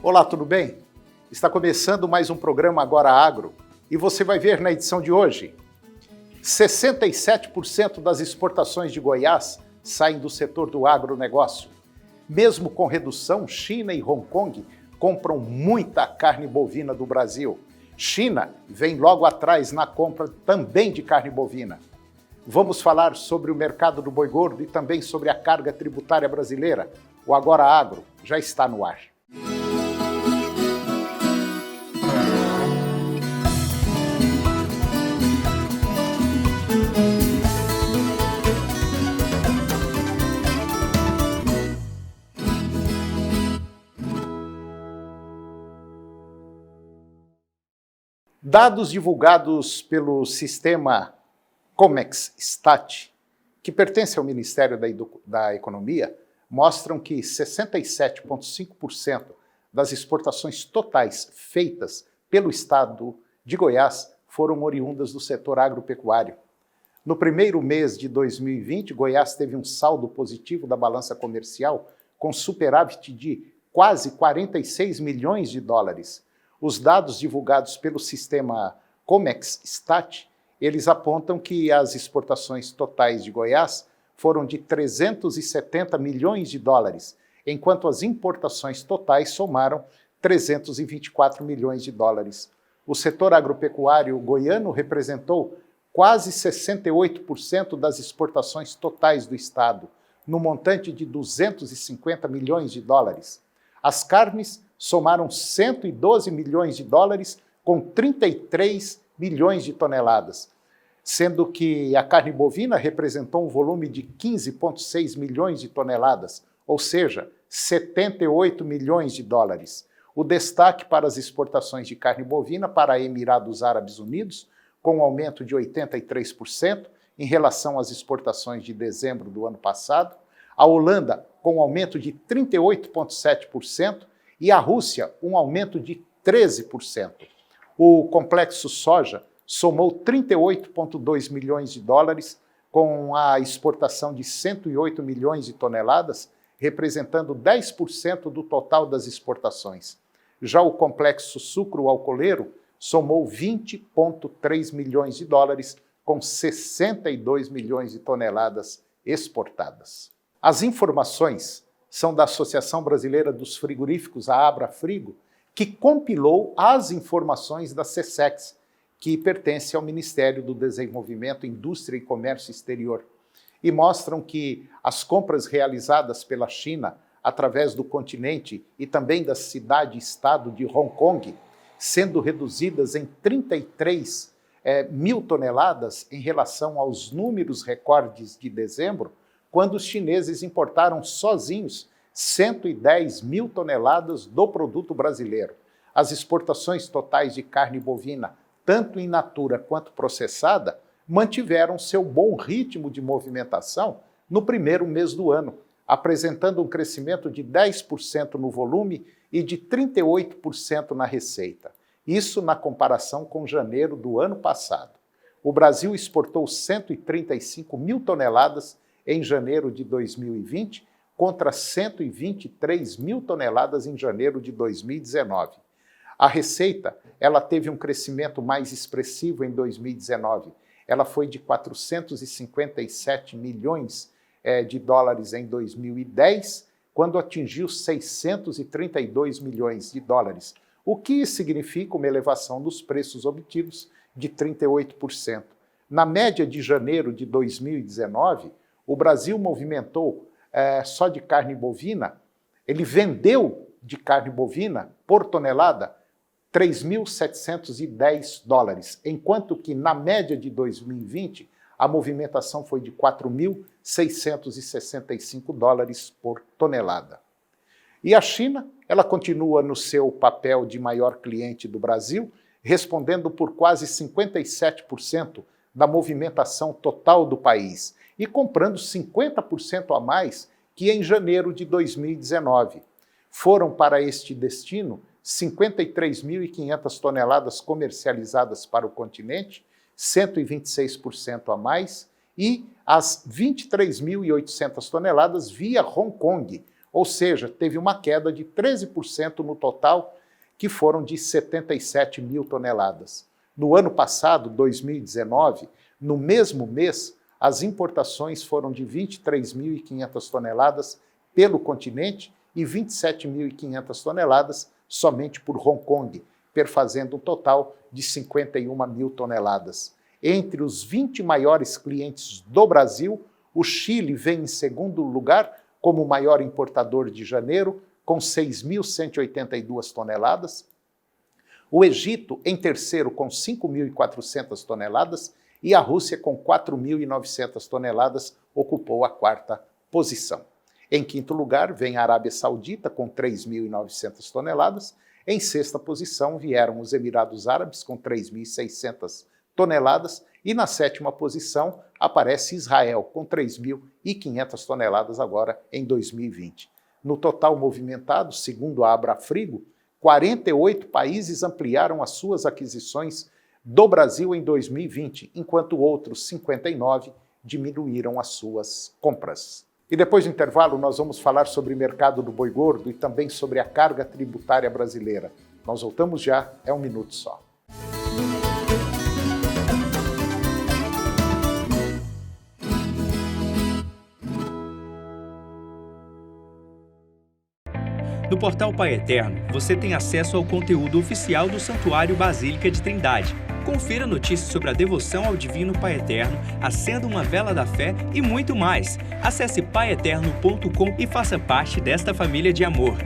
Olá, tudo bem? Está começando mais um programa Agora Agro e você vai ver na edição de hoje: 67% das exportações de Goiás saem do setor do agronegócio. Mesmo com redução, China e Hong Kong compram muita carne bovina do Brasil. China vem logo atrás na compra também de carne bovina. Vamos falar sobre o mercado do boi gordo e também sobre a carga tributária brasileira. O Agora Agro já está no ar. Dados divulgados pelo sistema Comex-Stat, que pertence ao Ministério da Economia, mostram que 67,5% das exportações totais feitas pelo estado de Goiás foram oriundas do setor agropecuário. No primeiro mês de 2020, Goiás teve um saldo positivo da balança comercial com superávit de quase 46 milhões de dólares. Os dados divulgados pelo sistema Comex-Stat, eles apontam que as exportações totais de Goiás foram de 370 milhões de dólares, enquanto as importações totais somaram 324 milhões de dólares. O setor agropecuário goiano representou quase 68% das exportações totais do estado, no montante de 250 milhões de dólares. As carnes somaram 112 milhões de dólares com 33 milhões de toneladas, sendo que a carne bovina representou um volume de 15,6 milhões de toneladas, ou seja, 78 milhões de dólares. O destaque para as exportações de carne bovina para Emirados Árabes Unidos, com um aumento de 83% em relação às exportações de dezembro do ano passado, a Holanda, com um aumento de 38,7%, e a Rússia, um aumento de 13%. O complexo soja somou 38,2 milhões de dólares, com a exportação de 108 milhões de toneladas, representando 10% do total das exportações. Já o complexo sucro-alcooleiro somou 20,3 milhões de dólares, com 62 milhões de toneladas exportadas. As informações são da Associação Brasileira dos Frigoríficos, a Abrafrigo, que compilou as informações da SECEX, que pertence ao Ministério do Desenvolvimento, Indústria e Comércio Exterior, e mostram que as compras realizadas pela China através do continente e também da cidade-estado de Hong Kong, sendo reduzidas em 33 mil toneladas em relação aos números recordes de dezembro, quando os chineses importaram sozinhos 110 mil toneladas do produto brasileiro. As exportações totais de carne bovina, tanto in natura quanto processada, mantiveram seu bom ritmo de movimentação no primeiro mês do ano, apresentando um crescimento de 10% no volume e de 38% na receita. Isso na comparação com janeiro do ano passado. O Brasil exportou 135 mil toneladas em janeiro de 2020, contra 123 mil toneladas em janeiro de 2019. A receita, ela teve um crescimento mais expressivo em 2019. Ela foi de 457 milhões de dólares em 2010, quando atingiu 632 milhões de dólares, o que significa uma elevação dos preços obtidos de 38%. Na média de janeiro de 2019, o Brasil movimentou só de carne bovina, ele vendeu de carne bovina por tonelada 3.710 dólares, enquanto que na média de 2020 a movimentação foi de 4.665 dólares por tonelada. E a China, ela continua no seu papel de maior cliente do Brasil, respondendo por quase 57% da movimentação total do país e comprando 50% a mais que em janeiro de 2019. Foram para este destino 53.500 toneladas comercializadas para o continente, 126% a mais, e as 23.800 toneladas via Hong Kong, ou seja, teve uma queda de 13% no total, que foram de 77 mil toneladas. No ano passado, 2019, no mesmo mês, as importações foram de 23.500 toneladas pelo continente e 27.500 toneladas somente por Hong Kong, perfazendo um total de 51 mil toneladas. Entre os 20 maiores clientes do Brasil, o Chile vem em segundo lugar como o maior importador de janeiro, com 6.182 toneladas. O Egito em terceiro, com 5.400 toneladas, e a Rússia, com 4.900 toneladas, ocupou a quarta posição. Em quinto lugar, vem a Arábia Saudita, com 3.900 toneladas. Em sexta posição, vieram os Emirados Árabes, com 3.600 toneladas. E na sétima posição, aparece Israel, com 3.500 toneladas agora em 2020. No total movimentado, segundo a Abrafrigo, 48 países ampliaram as suas aquisições do Brasil em 2020, enquanto outros 59 diminuíram as suas compras. E depois do intervalo nós vamos falar sobre o mercado do boi gordo e também sobre a carga tributária brasileira. Nós voltamos já, é um minuto só. No portal Pai Eterno, você tem acesso ao conteúdo oficial do Santuário Basílica de Trindade. Confira notícias sobre a devoção ao Divino Pai Eterno, acenda uma vela da fé e muito mais. Acesse paieterno.com e faça parte desta família de amor.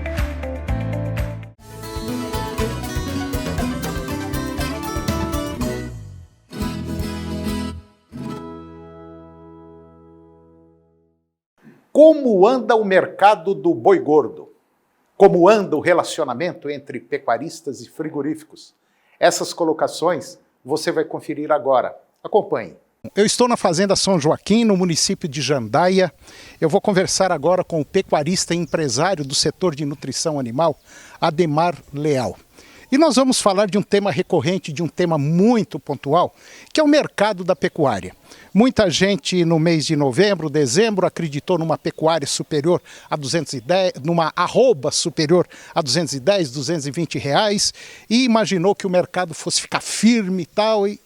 Como anda o mercado do boi gordo? Como anda o relacionamento entre pecuaristas e frigoríficos? Essas colocações você vai conferir agora. Acompanhe. Eu estou na Fazenda São Joaquim, no município de Jandaia. Eu vou conversar agora com o pecuarista e empresário do setor de nutrição animal, Ademar Leal. E nós vamos falar de um tema recorrente, de um tema muito pontual, que é o mercado da pecuária. Muita gente no mês de novembro, dezembro, acreditou numa pecuária superior a 210, numa arroba superior a 210, 220 reais e imaginou que o mercado fosse ficar firme e tal, e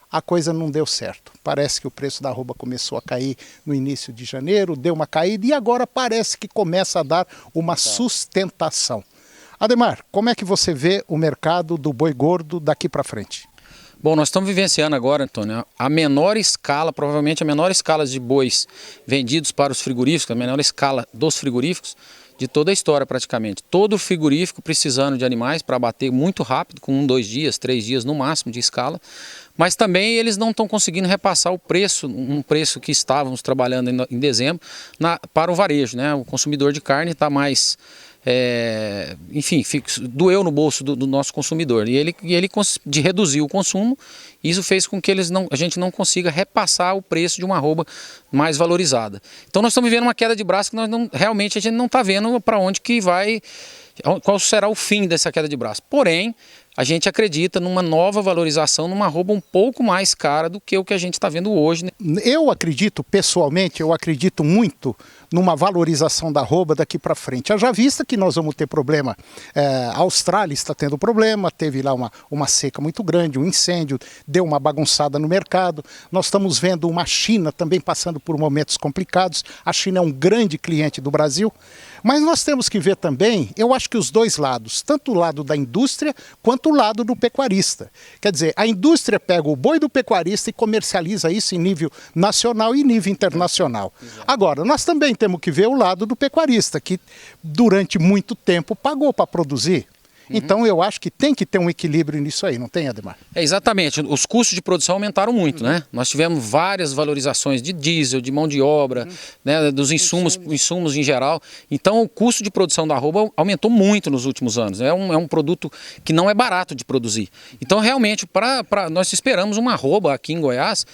a coisa não deu certo. Parece que o preço da arroba começou a cair no início de janeiro, deu uma caída e agora parece que começa a dar uma sustentação. Ademar, como é que você vê o mercado do boi gordo daqui para frente? Bom, nós estamos vivenciando agora, Antônio, a menor escala, provavelmente a menor escala de bois vendidos para os frigoríficos, a menor escala dos frigoríficos de toda a história praticamente. Todo frigorífico precisando de animais para abater muito rápido, com 1, 2 dias, 3 dias no máximo de escala, mas também eles não estão conseguindo repassar o preço, um preço que estávamos trabalhando em dezembro, para o varejo, né? O consumidor de carne está mais... enfim, doeu no bolso do nosso consumidor e ele reduziu o consumo. Isso fez com que a gente não consiga repassar o preço de uma arroba mais valorizada. Então nós estamos vivendo uma queda de braço que realmente a gente não está vendo para onde que vai, qual será o fim dessa queda de braço. Porém, a gente acredita numa nova valorização, numa arroba um pouco mais cara do que o que a gente está vendo hoje, né? Eu acredito, pessoalmente, eu acredito muito numa valorização da arroba daqui para frente. Haja vista que nós vamos ter problema, a Austrália está tendo problema, teve lá uma seca muito grande, um incêndio, deu uma bagunçada no mercado. Nós estamos vendo uma China também passando por momentos complicados. A China é um grande cliente do Brasil. Mas nós temos que ver também, eu acho que os dois lados, tanto o lado da indústria quanto o lado do pecuarista. Quer dizer, a indústria pega o boi do pecuarista e comercializa isso em nível nacional e nível internacional. Agora, nós também temos que ver o lado do pecuarista, que durante muito tempo pagou para produzir. Então eu acho que tem que ter um equilíbrio nisso aí, não tem, Ademar? Exatamente, os custos de produção aumentaram muito, né? Nós tivemos várias valorizações de diesel, de mão de obra, né, dos insumos em geral. Então o custo de produção da arroba aumentou muito nos últimos anos. É um produto que não é barato de produzir. Então realmente, nós esperamos uma arroba aqui em Goiás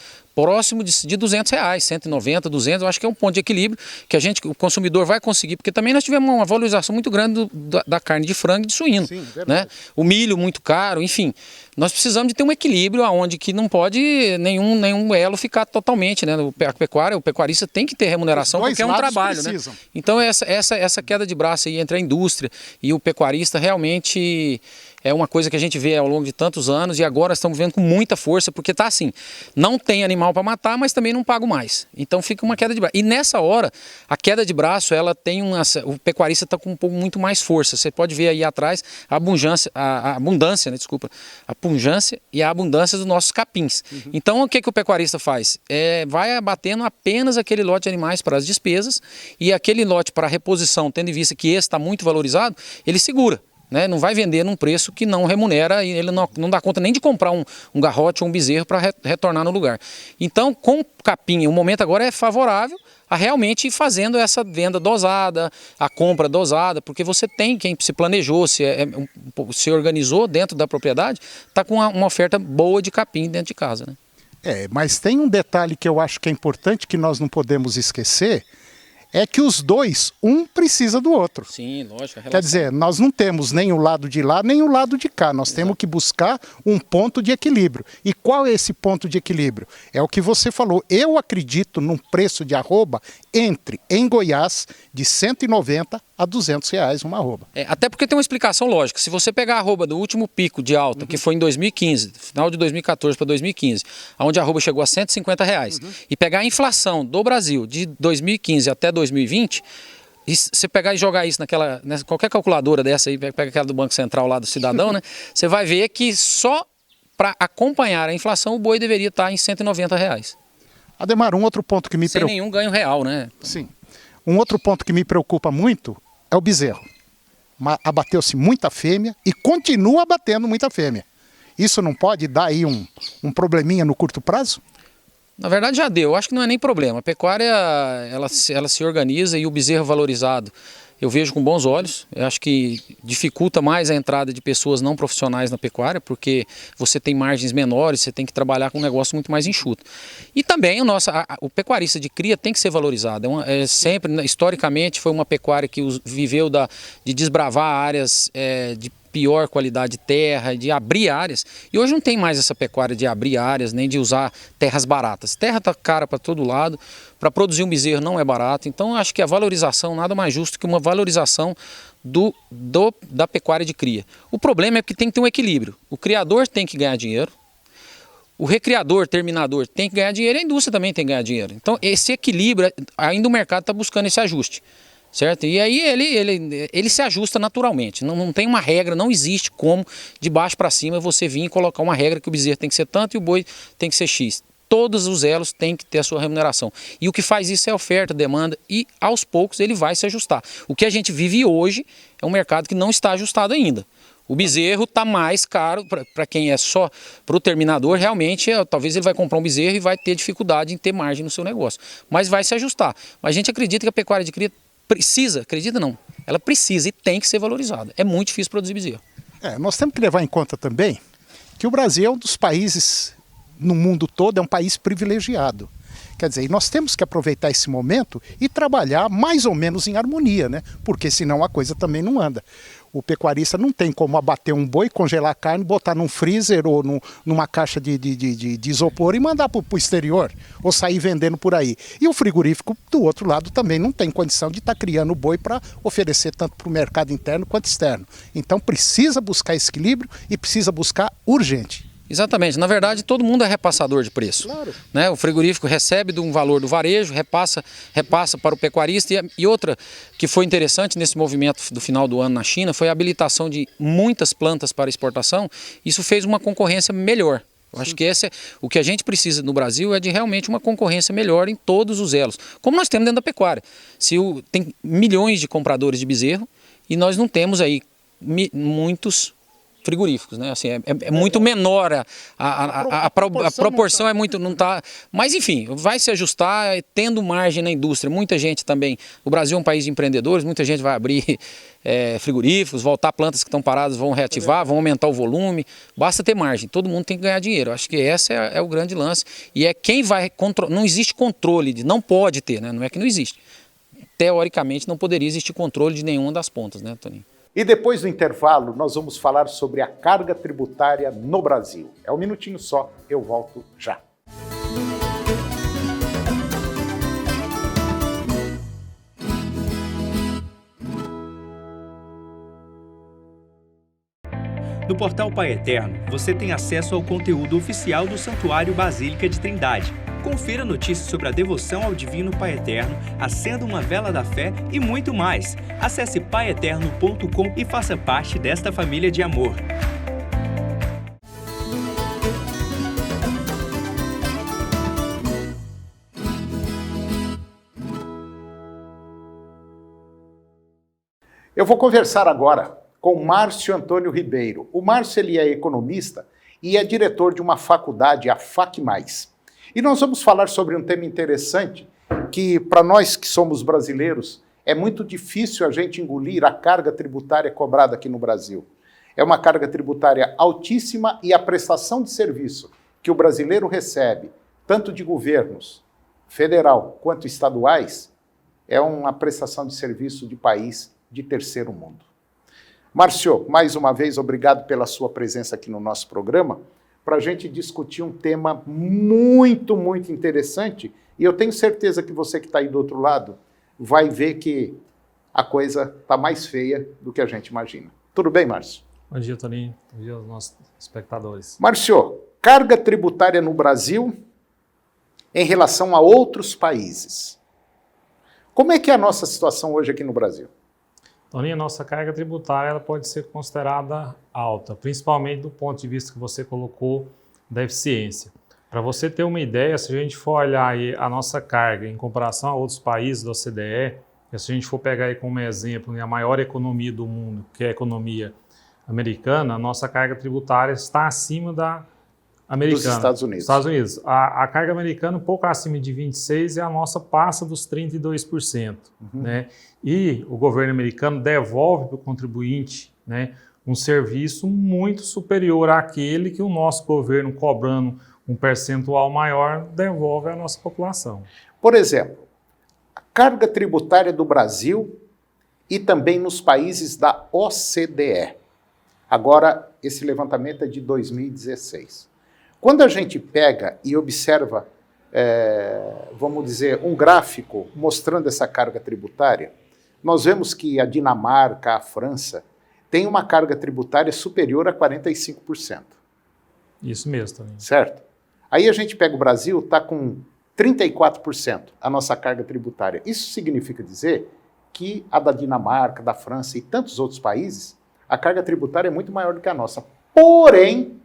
próximo de R$200, 190, 200, eu acho que é um ponto de equilíbrio que o consumidor vai conseguir, porque também nós tivemos uma valorização muito grande da carne de frango e de suíno. Sim, né? O milho muito caro, enfim. Nós precisamos de ter um equilíbrio onde que não pode nenhum elo ficar totalmente, né? O pecuarista tem que ter remuneração porque é um trabalho, né? Então essa queda de braço aí entre a indústria e o pecuarista realmente é uma coisa que a gente vê ao longo de tantos anos e agora estamos vendo com muita força, porque tá assim, não tem animal para matar, mas também não pago mais. Então fica uma queda de braço. E nessa hora, a queda de braço, ela tem o pecuarista está com um pouco muito mais força. Você pode ver aí atrás a abundância, né, desculpa, a pujança e a abundância dos nossos capins. Então o que o pecuarista faz? Vai abatendo apenas aquele lote de animais para as despesas e aquele lote para reposição, tendo em vista que esse está muito valorizado, ele segura. Né? Não vai vender num preço que não remunera e ele não dá conta nem de comprar um garrote ou um bezerro para retornar no lugar. Então, com o capim, o momento agora é favorável a realmente ir fazendo essa venda dosada, a compra dosada, porque você tem, quem se planejou, se organizou dentro da propriedade, está com uma oferta boa de capim dentro de casa. Né? Mas tem um detalhe que eu acho que é importante, que nós não podemos esquecer, é que os dois, um precisa do outro. Sim, lógico. Quer dizer, nós não temos nem o lado de lá, nem o lado de cá. Nós temos que buscar um ponto de equilíbrio. E qual é esse ponto de equilíbrio? É o que você falou. Eu acredito num preço de arroba em Goiás, de 190 a R$200 uma arroba. Até porque tem uma explicação lógica. Se você pegar a arroba do último pico de alta, que foi em 2015, final de 2014 para 2015, onde a arroba chegou a R$150, e pegar a inflação do Brasil de 2015 até 2020, e você pegar e jogar isso qualquer calculadora dessa aí, pega aquela do Banco Central lá do cidadão, né? Você vai ver que só para acompanhar a inflação o boi deveria estar em R$190. Ademar, um outro ponto que me preocupa... Sem nenhum ganho real, né? Sim. Um outro ponto que me preocupa muito é o bezerro. Abateu-se muita fêmea e continua abatendo muita fêmea. Isso não pode dar aí um probleminha no curto prazo? Na verdade já deu, eu acho que não é nem problema. A pecuária ela se organiza e o bezerro valorizado eu vejo com bons olhos. Eu acho que dificulta mais a entrada de pessoas não profissionais na pecuária, porque você tem margens menores, você tem que trabalhar com um negócio muito mais enxuto. E também o pecuarista de cria tem que ser valorizado. Sempre, historicamente, foi uma pecuária que viveu de desbravar áreas de pior qualidade de terra, de abrir áreas. E hoje não tem mais essa pecuária de abrir áreas, nem de usar terras baratas. Terra está cara para todo lado, para produzir um bezerro não é barato. Então acho que a valorização nada mais justo que uma valorização da pecuária de cria. O problema é que tem que ter um equilíbrio. O criador tem que ganhar dinheiro, o recriador, terminador tem que ganhar dinheiro e a indústria também tem que ganhar dinheiro. Então esse equilíbrio, ainda o mercado está buscando esse ajuste. Certo? E aí ele se ajusta naturalmente, não tem uma regra, não existe como de baixo para cima você vir e colocar uma regra que o bezerro tem que ser tanto e o boi tem que ser X. Todos os elos têm que ter a sua remuneração. E o que faz isso é oferta, demanda e aos poucos ele vai se ajustar. O que a gente vive hoje é um mercado que não está ajustado ainda. O bezerro está mais caro para quem é só para o terminador, realmente talvez ele vai comprar um bezerro e vai ter dificuldade em ter margem no seu negócio. Mas vai se ajustar. Mas a gente acredita que a pecuária de cria acredita não, ela precisa e tem que ser valorizada. É muito difícil produzir bezerro. Nós temos que levar em conta também que o Brasil é um dos países no mundo todo, é um país privilegiado. Quer dizer, nós temos que aproveitar esse momento e trabalhar mais ou menos em harmonia, né? Porque senão a coisa também não anda. O pecuarista não tem como abater um boi, congelar a carne, botar num freezer ou numa caixa de isopor e mandar para o exterior, ou sair vendendo por aí. E o frigorífico, do outro lado, também não tem condição de estar criando boi para oferecer tanto para o mercado interno quanto externo. Então precisa buscar esse equilíbrio e precisa buscar urgente. Exatamente. Na verdade, todo mundo é repassador de preço. Claro. Né? O frigorífico recebe de um valor do varejo, repassa para o pecuarista. E outra que foi interessante nesse movimento do final do ano na China foi a habilitação de muitas plantas para exportação. Isso fez uma concorrência melhor. Eu acho que o que a gente precisa no Brasil é de realmente uma concorrência melhor em todos os elos, como nós temos dentro da pecuária. Tem milhões de compradores de bezerro e nós não temos aí muitos frigoríficos, né? Assim, é muito menor, a proporção é muito, não tá, mas enfim, vai se ajustar, tendo margem na indústria. Muita gente também, o Brasil é um país de empreendedores, muita gente vai abrir frigoríficos, voltar plantas que estão paradas, vão reativar, vão aumentar o volume, basta ter margem, todo mundo tem que ganhar dinheiro. Acho que esse é o grande lance, e é quem vai controlar, não existe controle, não pode ter, né? Não é que não existe. Teoricamente não poderia existir controle de nenhuma das pontas, né, Toninho? E depois do intervalo, nós vamos falar sobre a carga tributária no Brasil. É um minutinho só, eu volto já. No portal Pai Eterno, você tem acesso ao conteúdo oficial do Santuário Basílica de Trindade. Confira notícias sobre a devoção ao Divino Pai Eterno, acenda uma vela da fé e muito mais. Acesse paieterno.com e faça parte desta família de amor. Eu vou conversar agora com Márcio Antônio Ribeiro. O Márcio ele é economista e é diretor de uma faculdade, a FAC+. E nós vamos falar sobre um tema interessante que, para nós que somos brasileiros, é muito difícil a gente engolir a carga tributária cobrada aqui no Brasil. É uma carga tributária altíssima e a prestação de serviço que o brasileiro recebe, tanto de governos federal quanto estaduais, é uma prestação de serviço de país de terceiro mundo. Márcio, mais uma vez, obrigado pela sua presença aqui no nosso programa, para a gente discutir um tema muito, muito interessante, e eu tenho certeza que você que está aí do outro lado vai ver que a coisa está mais feia do que a gente imagina. Tudo bem, Márcio? Bom dia, Toninho. Bom dia aos nossos espectadores. Márcio, carga tributária no Brasil em relação a outros países. Como é que é a nossa situação hoje aqui no Brasil? Toninho, a nossa carga tributária ela pode ser considerada alta, principalmente do ponto de vista que você colocou da eficiência. Para você ter uma ideia, se a gente for olhar aí a nossa carga em comparação a outros países da OCDE, se a gente for pegar aí como exemplo a maior economia do mundo, que é a economia americana, a nossa carga tributária está acima da americana. Dos Estados Unidos. Estados Unidos. A carga americana um pouco acima de 26% e a nossa passa dos 32%. Né? E o governo americano devolve para o contribuinte, né, um serviço muito superior àquele que o nosso governo, cobrando um percentual maior, devolve à nossa população. Por exemplo, a carga tributária do Brasil e também nos países da OCDE. Agora, esse levantamento é de 2016. Quando a gente pega e observa, vamos dizer, um gráfico mostrando essa carga tributária, nós vemos que a Dinamarca, a França, tem uma carga tributária superior a 45%. Isso mesmo, também. Certo? Aí a gente pega o Brasil, está com 34% a nossa carga tributária. Isso significa dizer que a da Dinamarca, da França e tantos outros países, a carga tributária é muito maior do que a nossa. Porém,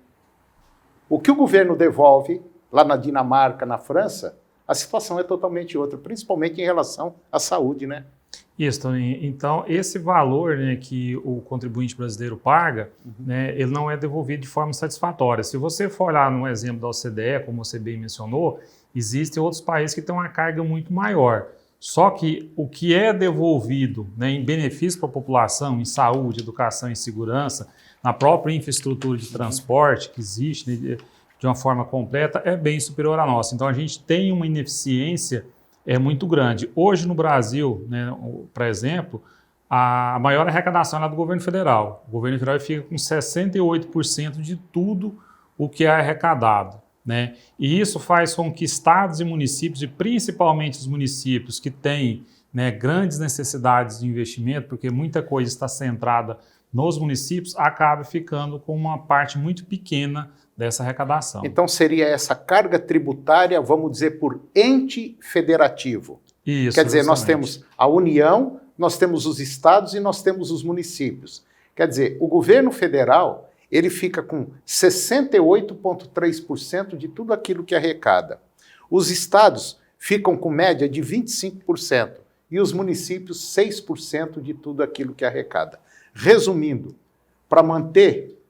o que o governo devolve lá na Dinamarca, na França, a situação é totalmente outra, principalmente em relação à saúde, né? Isso, Toninho. Então, esse valor, né, que o contribuinte brasileiro paga, né, ele não é devolvido de forma satisfatória. Se você for olhar no exemplo da OCDE, como você bem mencionou, existem outros países que têm uma carga muito maior. Só que o que é devolvido, né, em benefício para a população, em saúde, educação e segurança, na própria infraestrutura de transporte que existe, né, de uma forma completa, é bem superior à nossa. Então, a gente tem uma ineficiência muito grande. Hoje, no Brasil, né, por exemplo, a maior arrecadação é do governo federal. O governo federal fica com 68% de tudo o que é arrecadado. Né? E isso faz com que estados e municípios, e principalmente os municípios que têm, né, grandes necessidades de investimento, porque muita coisa está centrada nos municípios, acabe ficando com uma parte muito pequena dessa arrecadação. Então seria essa carga tributária, vamos dizer, por ente federativo. Isso, quer dizer, justamente. nós temos a União, nós temos os estados e nós temos os municípios. Quer dizer, o governo federal, ele fica com 68,3% de tudo aquilo que arrecada. Os estados ficam com média de 25% e os municípios 6% de tudo aquilo que arrecada. Resumindo, para manter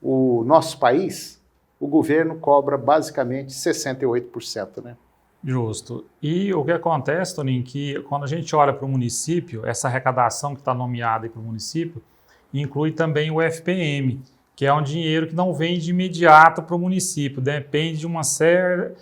o nosso país, o governo cobra basicamente 68%, né? Justo. E o que acontece, Toninho, que quando a gente olha para o município, essa arrecadação que está nomeada para o município, inclui também o FPM, que é um dinheiro que não vem de imediato para o município, depende de uma série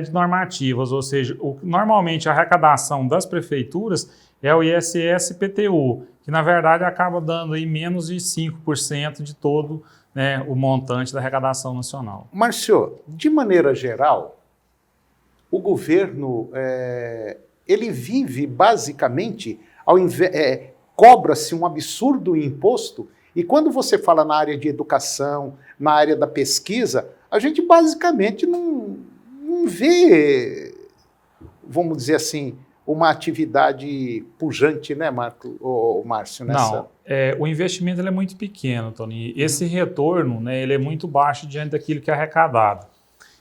de normativas, ou seja, normalmente a arrecadação das prefeituras é o ISS-PTU, que na verdade acaba dando aí menos de 5% de todo, né, o montante da arrecadação nacional. Márcio, de maneira geral, o governo, ele vive basicamente, cobra-se um absurdo imposto, e quando você fala na área de educação, na área da pesquisa, a gente basicamente não vê, vamos dizer assim, uma atividade pujante, né, Márcio? Não, o investimento ele é muito pequeno, Tony. Esse retorno, né, ele é muito baixo diante daquilo que é arrecadado.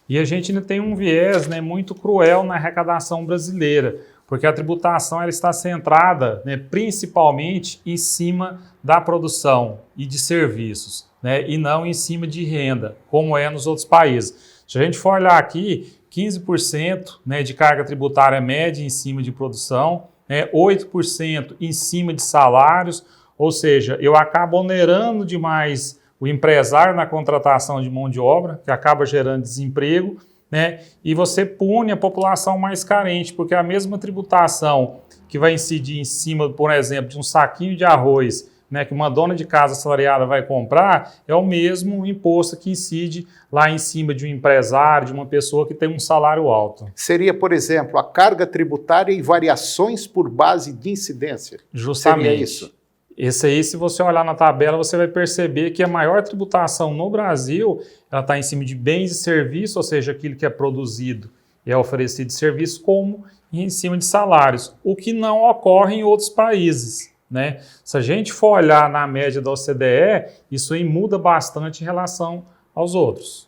E a gente ainda tem um viés, né, muito cruel na arrecadação brasileira, porque a tributação ela está centrada, né, principalmente em cima da produção e de serviços, né, e não em cima de renda, como é nos outros países. Se a gente for olhar aqui, 15%, né, de carga tributária média em cima de produção, 8% em cima de salários, ou seja, eu acabo onerando demais o empresário na contratação de mão de obra, que acaba gerando desemprego, né? E você pune a população mais carente, porque a mesma tributação que vai incidir em cima, por exemplo, de um saquinho de arroz, né, que uma dona de casa assalariada vai comprar, é o mesmo imposto que incide lá em cima de um empresário, de uma pessoa que tem um salário alto. Seria, por exemplo, a carga tributária e variações por base de incidência. Justamente. Seria isso? Esse aí, se você olhar na tabela, você vai perceber que a maior tributação no Brasil, ela está em cima de bens e serviços, ou seja, aquilo que é produzido e é oferecido de serviço, como em cima de salários, o que não ocorre em outros países, né? Se a gente for olhar na média da OCDE, isso aí muda bastante em relação aos outros.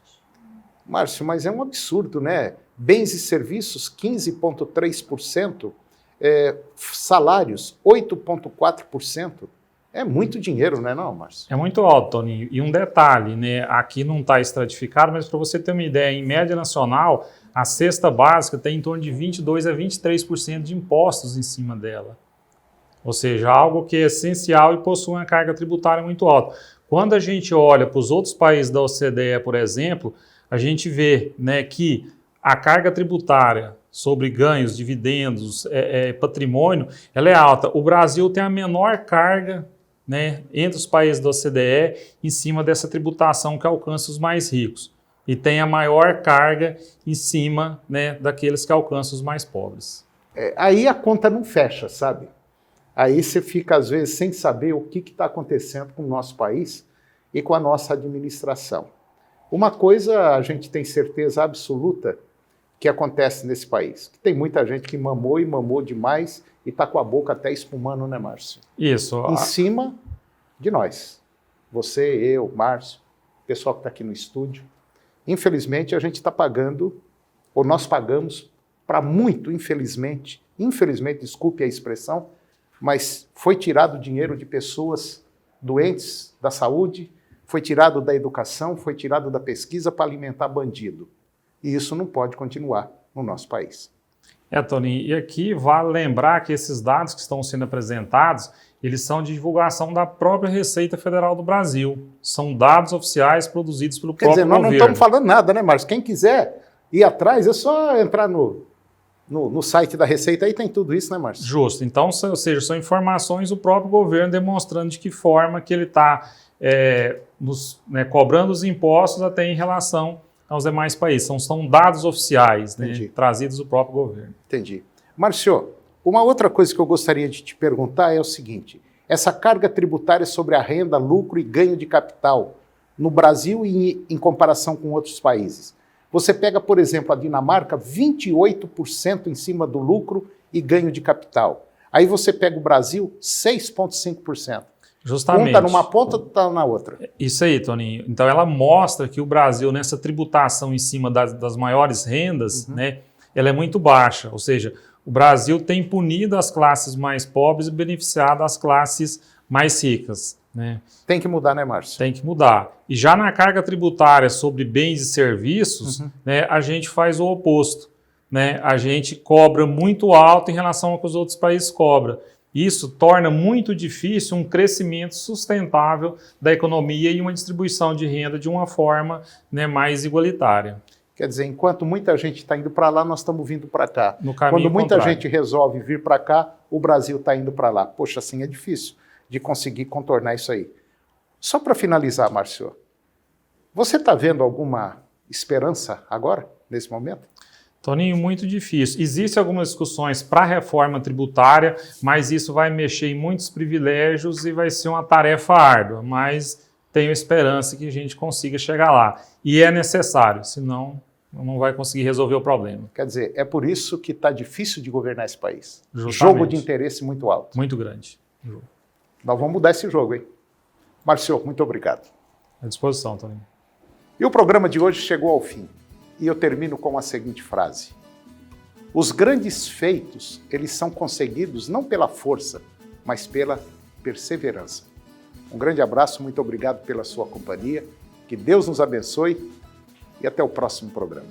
Márcio, mas é um absurdo, né? Bens e serviços, 15,3%, salários, 8,4%. É muito dinheiro, não é não, Márcio? É muito alto, Toninho. E um detalhe, né? Aqui não está estratificado, mas para você ter uma ideia, em média nacional, a cesta básica tem em torno de 22% a 23% de impostos em cima dela. Ou seja, algo que é essencial e possui uma carga tributária muito alta. Quando a gente olha para os outros países da OCDE, por exemplo, a gente vê, né, que a carga tributária sobre ganhos, dividendos, patrimônio, ela é alta. O Brasil tem a menor carga, né, entre os países da OCDE em cima dessa tributação que alcança os mais ricos. E tem a maior carga em cima, né, daqueles que alcançam os mais pobres. Aí a conta não fecha, sabe? Aí você fica, às vezes, sem saber o que está acontecendo com o nosso país e com a nossa administração. Uma coisa a gente tem certeza absoluta que acontece nesse país, que tem muita gente que mamou e mamou demais e está com a boca até espumando, né, Márcio? Isso. Em cima de nós. Você, eu, Márcio, o pessoal que está aqui no estúdio. Infelizmente, a gente está pagando, ou nós pagamos, para muito, infelizmente, desculpe a expressão, mas foi tirado dinheiro de pessoas doentes da saúde, foi tirado da educação, foi tirado da pesquisa para alimentar bandido. E isso não pode continuar no nosso país. Toninho, e aqui vale lembrar que esses dados que estão sendo apresentados, eles são de divulgação da própria Receita Federal do Brasil. São dados oficiais produzidos pelo próprio governo. Quer dizer, nós não estamos falando nada, né, Márcio? Quem quiser ir atrás, é só entrar no site da Receita, aí tem tudo isso, né, Márcio? Justo. Então, ou seja, são informações do próprio governo demonstrando de que forma que ele está cobrando os impostos até em relação aos demais países. São dados oficiais, né, trazidos do próprio governo. Entendi. Márcio, uma outra coisa que eu gostaria de te perguntar é o seguinte: essa carga tributária sobre a renda, lucro e ganho de capital no Brasil e em comparação com outros países. Você pega, por exemplo, a Dinamarca, 28% em cima do lucro e ganho de capital. Aí você pega o Brasil, 6,5%. Justamente. Um está numa ponta, outro está na outra. Isso aí, Toninho. Então ela mostra que o Brasil, nessa tributação em cima das maiores rendas, né, ela é muito baixa. Ou seja, o Brasil tem punido as classes mais pobres e beneficiado as classes mais ricas, né? Tem que mudar, né, Márcio? Tem que mudar. E já na carga tributária sobre bens e serviços, né, a gente faz o oposto, né? A gente cobra muito alto em relação ao que os outros países cobram. Isso torna muito difícil um crescimento sustentável da economia e uma distribuição de renda de uma forma, né, mais igualitária. Quer dizer, enquanto muita gente está indo para lá, nós estamos vindo para cá. No caminho Quando muita contrário. gente resolve vir para cá, o Brasil está indo para lá. Poxa, assim é difícil de conseguir contornar isso aí. Só para finalizar, Márcio, você está vendo alguma esperança agora, nesse momento? Toninho, muito difícil. Existem algumas discussões para a reforma tributária, mas isso vai mexer em muitos privilégios e vai ser uma tarefa árdua, mas tenho esperança que a gente consiga chegar lá. E é necessário, senão não vai conseguir resolver o problema. Quer dizer, é por isso que está difícil de governar esse país. Justamente. Jogo de interesse muito alto. Muito grande. Nós vamos mudar esse jogo, hein? Márcio, muito obrigado. À disposição, Toninho. E o programa de hoje chegou ao fim. E eu termino com a seguinte frase. Os grandes feitos, eles são conseguidos não pela força, mas pela perseverança. Um grande abraço, muito obrigado pela sua companhia. Que Deus nos abençoe e até o próximo programa.